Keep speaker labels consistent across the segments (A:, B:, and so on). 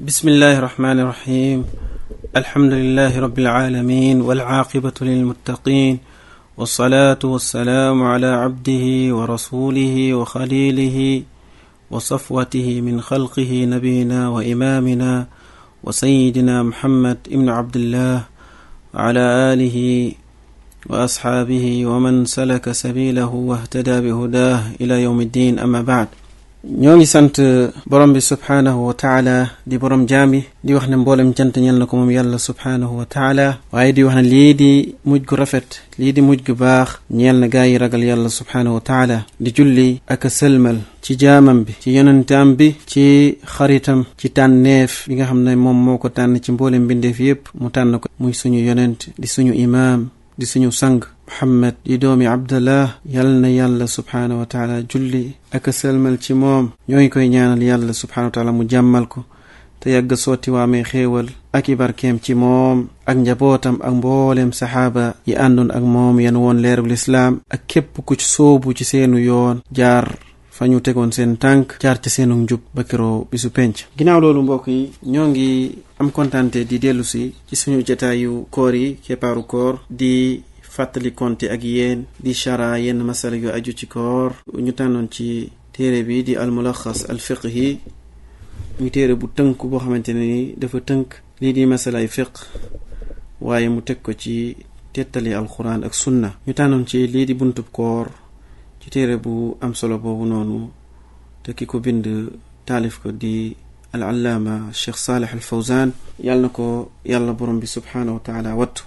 A: بسم الله الرحمن الرحيم. الحمد لله رب العالمين والعاقبة للمتقين والصلاة والسلام على عبده ورسوله وخليله وصفوته من خلقه نبينا وإمامنا وسيدنا محمد ابن عبد الله وعلى آله وأصحابه ومن سلك سبيله واهتدى بهداه إلى يوم الدين. أما بعد، ñoo ngi sant borom bi subhaanahu wa taala di borom jaami di wax ne mboolem cant ñel na ko moom yàlla subhaanahu wa taala, waaye di wax ne lii di mujj gu rafet, lii di mujj gu baax ñeel na gaa yi ragal yàlla subhaanahu wa taala, di julli ak a sëlmal ci jaamam bi, ci yonentam bi, ci xaritam, ci tànneef bi nga xam ne moom moo ko tànn ci mboolem mbindeef yépp mu tànn ko muy suñu yonent, di suñu imaam, di suñu sang Muhammad di doomi Abdallah. yal na yàlla subhaanahu wa taala julli ak sëlmal ci moom. ñoo ngi koy ñaanal yàlla subhaanahu wa taala mu jàmmal ko te yàgg sotti waamee xéewal ak i barkeem ci moom ak njabootam ak mbooleem saxaaba yi àndoon ak moom yan woon leerul islaam ak képp ku ci soobu ci seenu yoon jaar fa ñu tegoon seen tànk, jaar ci seenu njub ba keroo bisu penc. ginnaaw loolu mbokk yi, ñoo ngi am kontante di dellu si ci suñu jataayu koor yi, keppaaru koor, di fàttali konte ak yéen di chara yenn masala yu aju ci koor. ñu tànnoon ci téere bi di almulaxas alfiqhi, muy téere bu tënk boo xamante ne ni dafa tënk lii di masalay fiq waaye mu teg ko ci tettali alquran ak sunna. ñu tànnoon ci lii di buntub koor ci téere bu am solo boobu noonu, te ki ko bind taalif ko di al allaama Cheikh Salih al Fawzan, yàlla na ko yàlla borom bi subhaanahu wa taala wattu.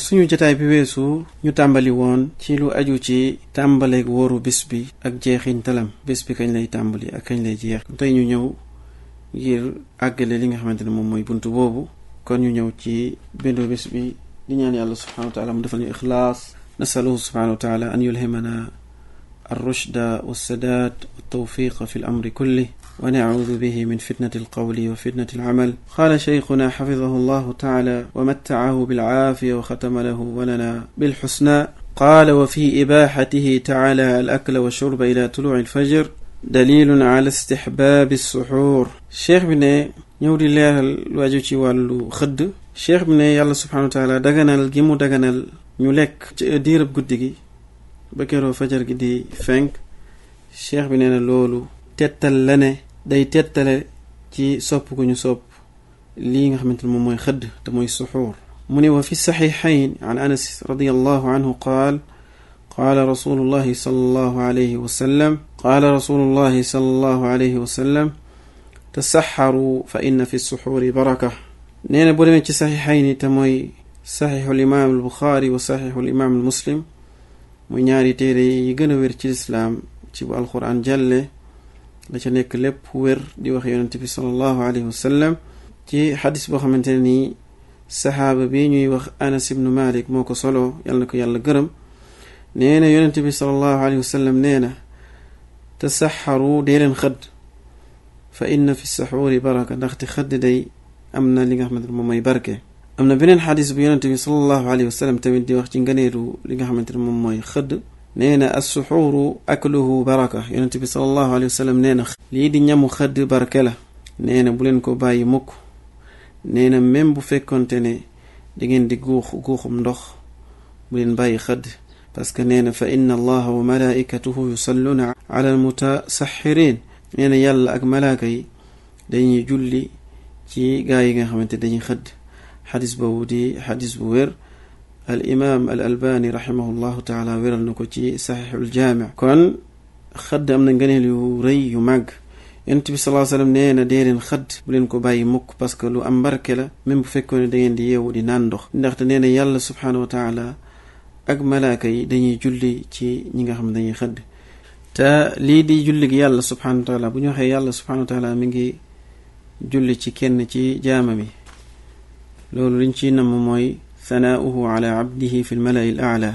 A: suñu jotaay bi weesu ñu tàmbali woon ci lu aju ci tàmbaleeg wóoru bis bi ak jeexintalam, bis bi kañ lay tàmbali ak kañ lay jeex. tey ñu ñëw ngir àggale li nga xamante ne moom mooy buntu boobu. kon ñu ñëw ci bindu bis bi di ñaan yàlla subhaanahu wa taala mu defal ñu ixlaas. nasaluhu subhaanahu wa taala an yulhimana ar-rushda was-sadaad wat-tawfiqa fi al-amri kulli ونعوذ به من فتنة القول وفتنة العمل. قال شيخنا حفظه الله تعالى ومتعه بالعافية وختم له ولنا بالحسنى. قال وفي إباحته تعالى الأكل والشرب إلى طلوع الفجر دليل على استحباب السحور. شيخ بني ñëwdi leeral lu aju ci wàllu xëdd. cheikh bi ne yàlla subhanahu wa taala daganal gi mu daganal ñu lekk ci diirab guddi gi ba keroo fajar gi di fenk. cheikh bi nee na loolu tettal la ne day tettale ci sopp gu ñu sopp lii nga xamante ne moom mooy xëdd te mooy suxuur. mu ne wa fi saxiixayn an anas radiyallahu anhu qaal qaala rasulullahi sallallahu alayhi wa sallam qaala rasulullahi sallallahu alayhi wa sallam tasaxaru fa inna fi suxuuri baraka. nee na boo demee ci saxiixayn te mooy saxiixul imaam al buxaari wa saxiixul imaam al muslim, muy ñaari téere yi gën a wér ci lislaam ci bu alquran jàlle la ca nekk lépp wér di wax yonente bi sallallahu alayhi wa sallam. ci xadis boo xamante ne nii saxaaba bi ñuy wax Anas ibnu Malik moo ko solo, yàlla na ko yàlla gërëm. nee na yonente bi sallallahu alayhi wa sallam nee na tasaxaru dee leen xëdd fa inna fi saxuuri baraka, ndaxte xëdd day am na li nga xamante ne moom mooy barke. am na beneen xadis bu yonente bi sallallahu alayhi wa sallam tamit di wax ci ngëneelu li nga xamante ne moom mooy xëdd. nee na assuxuuru akluhu baraka. yonente bi sallallahu alayhi wa sallam nee na lii di ñamu xëdd barke la. nee na bu leen ko bàyyi mukk. nee na même bu fekkonte ne da ngeen di guuxum ndox bu leen bàyyi xëdd, parce que nee na fa inna allaha wa malaikatuhu yusalluna ala almutasaxirin. nee na yàlla ak malaaka yi dañuy julli ci gaa yi nga xamante dañuy xëdd. xadis boobu di xadis bu wér. al imaam al albani rahimahullahu taala wéral na ko ci saxiixul jaami. kon xëdd am na ngëneel yu rëy yu màgg. yonent bi sallallahu alayhi wa sallam nee na dee leen xëdd bu leen ko bàyyi mukk, parce que lu am barke la même bu fekkoon ne da ngeen di yeewu di naan ndox. ndaxte nee na yàlla subhaanahu wa taala ak malaaka yi dañuy julli ci ñi nga xam ne dañuy xëdd. te lii di julli gi yàlla subhaanahu wa taala, bu ñu waxee yàlla subhaanahu wa taala mi ngi julli ci kenn ci jaama mi, loolu liñ ciy namm mooy sanauhu ala abdihi fi lmalai l aala,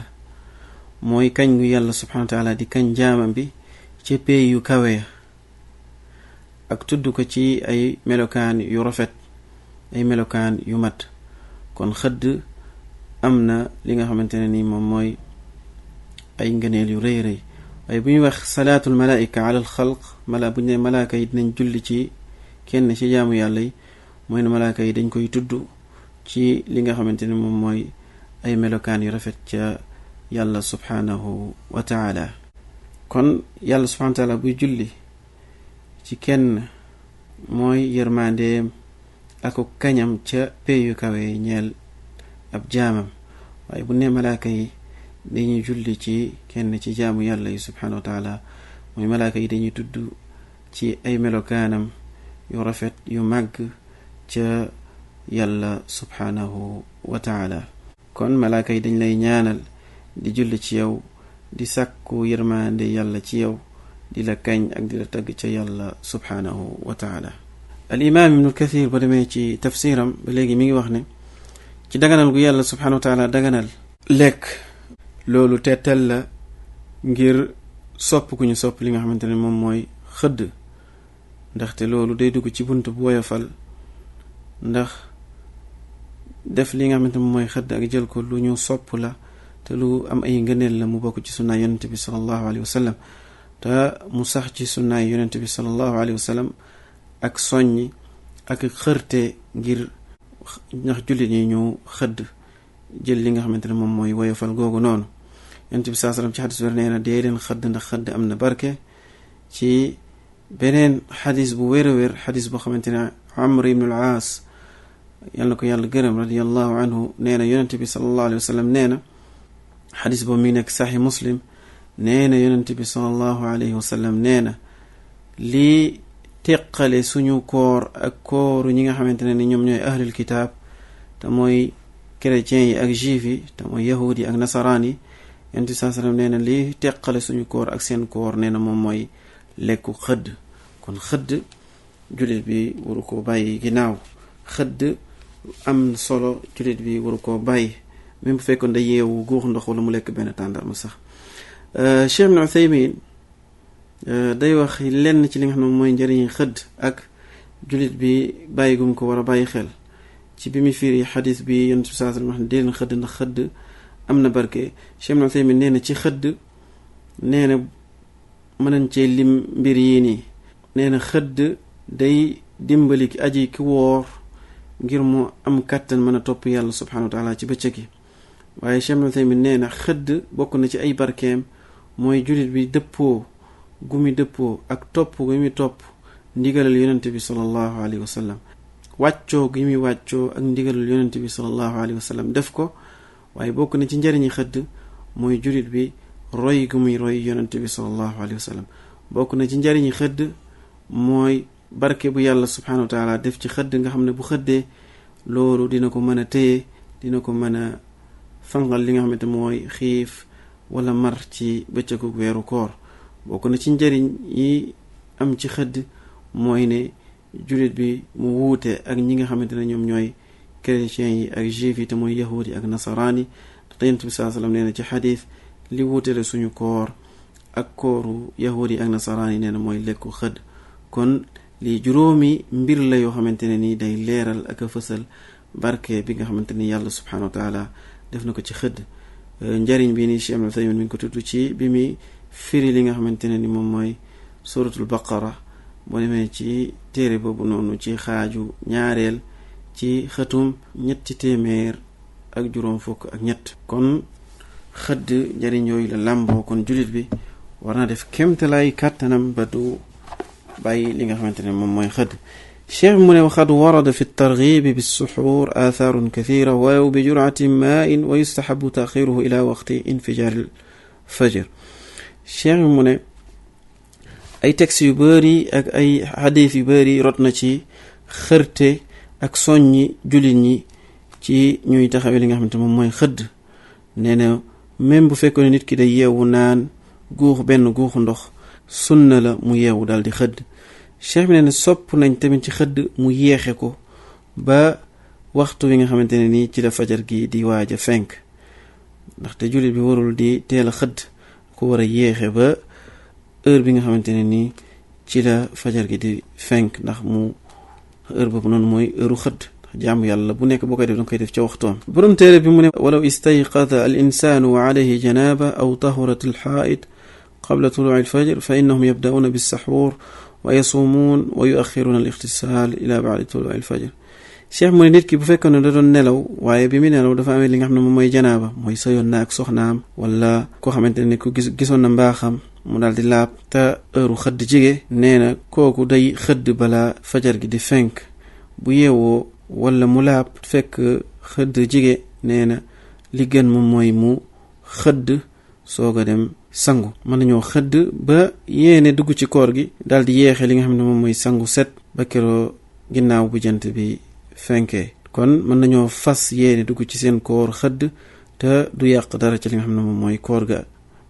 A: mooy kañ gu yàlla subhanahu wa taala di kañ jaamam bi ci pey yu kawe ak tudd ko ci ay melokaan yu rafet, ay melokaan yu mat. kon xëdd am na li nga xamante ne ni moom mooy ay ngëneel yu rëy rëy. waaye bu ñuy wax salaatul malaika ala al xalq, bu ñu ne malaaka yi dinañ julli ci kenn ci jaamu yàlla yi, mooy ne malaaka yi dañ koy tudd ci li nga xamante ne moom mooy ay melokaan yu rafet ca yàlla subhanahu wa taala. kon yàlla subhanahu wa taala buy julli ci kenn mooy yërmandeem ak kañam ca peyu kawe ñeel ab jaamam. waaye bu ne malaaka yi dañuy julli ci kenn ci jaamu yàlla yi subhanahu wa taala mooy malaaka yi dañuy tudd ci ay melokaanam yu rafet yu màgg ca yàlla subhanahu wa taala. kon malaaka yi dañ lay ñaanal di julli ci yow di sàkku yërmande yàlla ci yow di la kañ ak di la tagg ca yàlla subhanahu wa taala. al imam ibnu kathir ba demee ci tafsiram ba léegi mi ngi wax ne ci daganal gu yàlla subhanahu wa taala daganal lekk loolu tettal la ngir sopp ku ñu sopp li nga xamante ne moom mooy xëdd, ndaxte loolu day dugg ci bunt bu woyofal, ndax def li nga xamante ne moom mooy xëdd ak jël ko lu ñu sopp la te lu am ay ngëneel la mu bokk ci sunnaay yonente bi sallallahu alayhi wa sallam te mu sax ci sunnaay yonente bi sallallahu alayhi wa sallam ak soññi ak xërte ngir ndax jullit ñi ñu xëdd jël li nga xamante ne moom mooy woyofal googu noonu. yonent bi sallallahu alayhi wasallam ci xadis wér nee na dee leen xëdd ndax xëdd am na barke. ci beneen xadis bu wér a wér, xadis boo xamante ne Amr ibn al-Aas yal na ko yàlla gërëm radiyallahu anhu nee na yonent bi sallallahu alayhi wasallam nee na, xadis boobu mi nekk saxi Muslim, nee na yonent bi sallallahu alayhi wasallam nee na lii teqale suñu koor ak kooru ñi nga xamante ne ni ñoom ñooy ahlul kitaab te mooy chrétiens yi ak juif yi te mooy yahud yi ak nasaraan yi. yonent bi sallallahu alayhi wasallam nee na lii teqale suñu koor ak seen koor nee na moom mooy lekku xëdd. kon xëdd jullit bi waru koo bàyyi ginnaaw. xëdd am solo, jullit bi waru koo bàyyi même bu fekkoon da yeewu guux ndox wala mu lekk benn tàndarma sax. Cheikh Ibn Uthaymin day wax lenn ci li nga xam ne mooy njëriñi xëdd ak jullit bi bàyyi gum ko war a bàyyi xel ci bi mu firi xadis bi yonent bi sallallahu alayhi wasallam wax ne dee leen xëdd ndax xëdd am na barke. Cheikh Ibn Uthaymin nee na ci xëdd nee na mën nañ cee lim mbir yii nii. nee na xëdd day dimbali ki aji ki woor ngir mu am kàttan mën a topp yàlla subhanahu wa taala ci bëccëg yi. waaye Cheikh Ibn Uthaymin nee na xëdd bokk na ci ay barkeem mooy jullit bi dëppoo gumi dëppoo ak topp gu muy topp ndigalal yonente bi sallallahu alayhi wa sallam, wàccoo gi muy wàccoo ak ndigalal yonente bi sallallahu alayhi wa sallam def ko. waaye bokk na ci njëriñi xëdd mooy jullit bi roy gu muy roy yonente bi sallallahu alayhi wa sallam. bokk na ci njëriñi xëdd mooy barke bu yàlla subhanahu wa taala def ci xëdd nga xam ne bu xëddee loolu dina ko mën a téye, dina ko mën a fangal li nga xamante mooy xiif wala mar ci bëccëgu weeru koor. bokk na ci njëriñ yi am ci xëdd mooy ne jullit bi mu wuute ak ñi nga xamante ne ñoom ñooy chrétiens yi ak juifs yi te mooy yahudi yi ak nasaraan yi. te yonent bi sallallahu alayhi wasallam nee na ci xadis li wuutele suñu koor ak kooru yahudi yi ak nasaraan yi nee na mooy lekku xëdd. kon lii juróomi mbir la yoo xamante ne nii day leeral ak a fësal barke bi nga xamante ni yàlla subhanahu wa taala def na ko ci xëdd. njëriñ bi ni Cheikh Ibn Uthaymin mi ngi ko tudd ci bi muy firi li nga xamante ne ni moom mooy suratul baqara. boo demee ci téere boobu noonu ci xaaju ñaareel ci xëtum 300 ak juróom fukk ak ñett. kon xëdd njëriñ yooyu la làmboo. kon jullit bi war na def kémtalaay kàttanam ba du bàyyi li nga xamante ne moom mooy xëdd. cheikh mu ne waxad warada fi targhibi bis-suxuur aathaarun kathira walaw bi jur'atin maa'in wa yustahabu taxiruhu ila waqti infijaar al-fajr. cheikh mu ne ay textes yu bëri ak ay xadis yu bëri rot na ci xërte ak soññi jullit ñi ci ñuy taxawee li nga xamante moom mooy xëdd. nee na même bu fekkoon ne nit ki day yeewu naan benn guuxu ndox sunna la mu yeewu daal di xëdd. cheikh bi nee na sopp nañ tamit ci xëdd mu yeexe ko ba waxtu wi nga xamante ne nii ci la fajar gi di waaj a fenk, ndaxte jullit bi warul di teel a xëdd, ko war a yeexe ba heure bi nga xamante ne nii ci la fajar gi di fenk, ndax mu heure boobu noonu mooy heure xëdd. jaamu yàlla bu nekk boo koy def danga koy def ca waxtoom. borom téere bi mu ne walaw istayqada al insanu wa alayhi janaba aw tahurat al xaa'id qabla tuluuci al fajr fa innahum yabda'uuna bis-saxuur wa yasuumuun wa yuaxiruuna al ixtisaal ila baadi tuluu al fajr. cheikh mu ne nit ki bu fekkoon ne da doon nelaw waaye bi mu nelaw dafa amee li nga xam ne moom mooy janaaba mooy sëyoon na ak soxnaam wala koo xamante ne ku gisoon na mbaaxam mu daal di laab te heure xëdd jige nee na kooku day xëdd balaa fajar gi di fenk. bu yeewoo wala mu laab fekk xëdd jige nee na li gën moom mooy mu xëdd soog a dem sangu. mën nañoo xëdd ba yéene dugg ci koor gi daal di yeexe li nga xam ne moom mooy sangu set ba keroo ginnaaw bu jant bi fenkee. kon mën nañoo fas yéene dugg ci seen koor xëdd te du yàq dara ci li nga xam ne moom mooy koor ga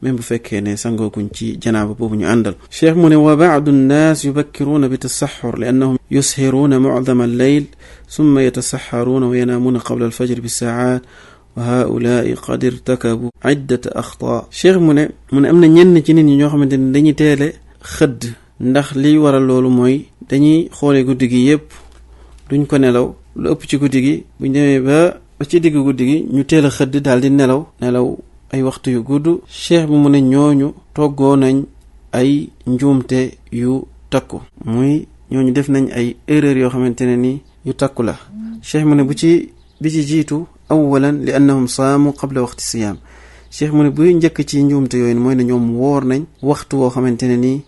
A: même bu fekkee ne sangooguñ ci janaaba boobu ñu àndal. cheikh mu ne wa baadu nnaas yubakkiruuna bi tasaxur li annahum yushiruuna mucdama alleyl summa yatasaxaruuna wa yanaamuuna qabla alfajr bi saacaat wa haulaai qad irtakabu iddata axtaa. cheikh mu ne am na ñenn ci nit ñi ñoo xamante ne dañuy teele xëdd ndax liy waral loolu mooy dañuy xoolee guddi gi yépp duñ ko nelaw lu ëpp ci guddi gi buñ demee ba ci digg guddi gi ñu teel a xëdd daal di nelaw ay waxtu yu gudd. cheikh bi mu ne ñooñu toggoo nañ ay njuumte yu takku muy ñooñu def nañ ay erreur yoo xamante ne ni yu takku la. cheikh mu ne bi ci jiitu awalan li annahum saamu qabla waxti siyaam. cheikh mu ne buy njëkk ci njuumte yooyu mooy ne ñoom woor nañ waxtu woo xamante ne nii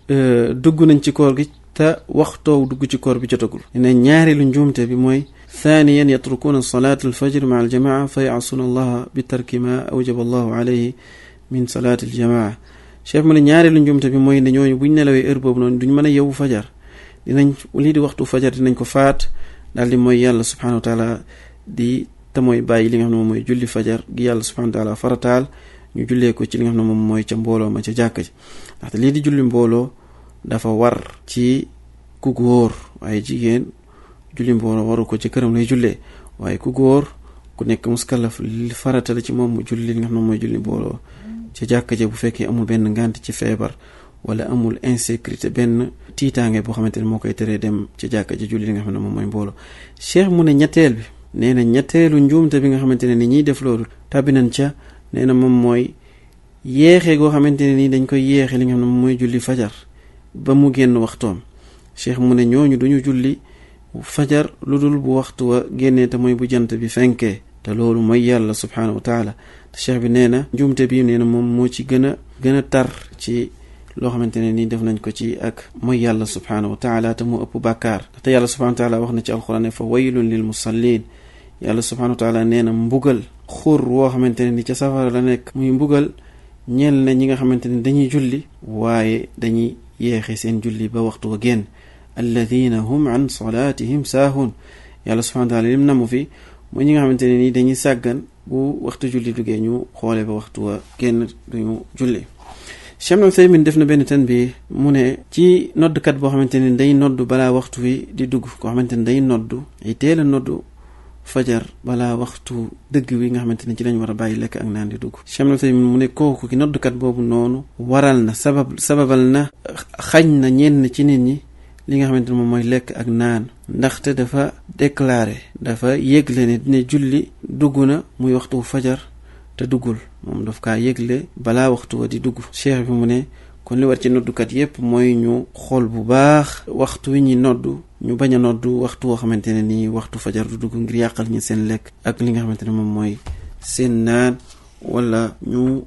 A: dugg nañ ci koor gi te waxtoo dugg ci koor bi jotagul. ne ñaareelu njuumte bi mooy ثانيا يتركون صلاة الفجر مع الجماعة فيعصون الله بترك ما أوجب الله عليه من صلاة الجماعة. cheikh mu ne ñaareelu njuumte bi mooy ne ñooñu buñ nelawee heure boobu noonu duñ mën a yeewu fajar dinañ lii di waxtu fajar dinañ ko faat daal di mooy yàlla subhanahu wa taala te mooy bàyyi li nga xam ne moom mooy julli fajar gi yàlla subhanahu wa taala farataal ñu jullee ko ci li nga xam ne moom mooy ca mbooloo ma ca jàkka ji. ndaxte lii di julli mbooloo dafa war ci ku góor waaye jigéen julli mbooloo waru ko ci këram lay jullee. waaye ku góor ku nekk muskalaf li farata la ci moom mu julli li nga xam ne mooy julli mbooloo ca jàkka ja bu fekkee amul benn ngànt ci feebar wala amul insécurité benn tiitaange boo xamante ne moo koy teree dem ci jàkka ja julli li nga xam ne moom mooy mbooloo. cheikh mu ne ñetteel bi nee na ñetteelu njuumte bi nga xamante ne ni ñiy def loolu tàbbi nañ ca nee na moom mooy yéexe goo xamante ne nii dañ koy yéexe li nga xam ne moom mooy julli fajar ba mu génn waxtoom. cheikh mu ne ñooñu duñu julli fajar lu dul bu waxtu wa génnee te mooy bu jant bi fenkee te loolu mooy yàlla subhaanahu wa taala. te cheikh bi nee na njuumte bi nee na moom moo ci gën a tar ci loo xamante ne nii def nañ ko ci ak mooy yàlla subhaanahu wa taala te mu ëpp bàkkaar. te yàlla subhaanahu wa taala wax na ci alquran ne fa waylun lil musallin. yàlla subhaanahu wa taala nee na mbugal xur woo xamante ne ni ca safara la nekk muy mbugal ñeel na ñi nga xamante ne dañuy julli waaye dañuy yeexe seen julli ba waxtu wa génn. alladina hum an salatihim saahun. yàlla subhanahu wa taala lim namu fi mooy ñi nga xamante ne nii dañuy sàggan bu waxtu julli duggee ñu xoole ba waxtu wa génn duñu julli. Cheikh Ibn Uthaymin def na benn tan bi mu ne ci noddkat boo xamante ne day noddu balaa waxtu wi di dugg koo xamante ne day noddu ay teel a noddu fajar balaa waxtu dëgg wi nga xamante ne ci lañ war a bàyyi lekk ak naan di dugg. Cheikh Ibn Uthaymin mu ne kooku ki noddkat boobu noonu waral na sababal na xañ na ñenn ci nit ñi li nga xamante ne moom mooy lekk ak naan ndaxte dafa déclaré dafa yëgle ne julli dugg na muy waxtu fajar te duggul moom daf kaa yëgle balaa waxtu wa di dugg. cheikh bi mu ne kon li war ci noddukat yépp mooy ñu xool bu baax waxtu wi ñi noddu ñu bañ a noddu waxtu woo xamante ne nii waxtu fajar du dugg ngir yàqal ñi seen lekk ak li nga xamante ne moom mooy seen naan wala mu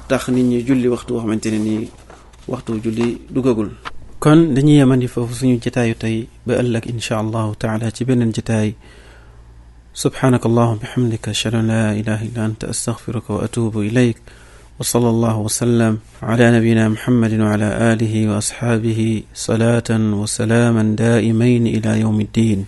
A: tax nit ñi julli waxtu woo xamante ne nii waxtu julli duggagul. kon dañuy yemandi foofu suñu jataayu tey ba ëllëg insha allahu taala ci beneen jataay. subhanaka allahumma bihamdika ashhadu an la ilaha illa anta astaghfiruka wa atubu ilayk wa sallallahu wa sallam ala nabiyyina muhammadin wa ala alihi wa ashabihi salatan wa salaman daimain ila yawmi ddin.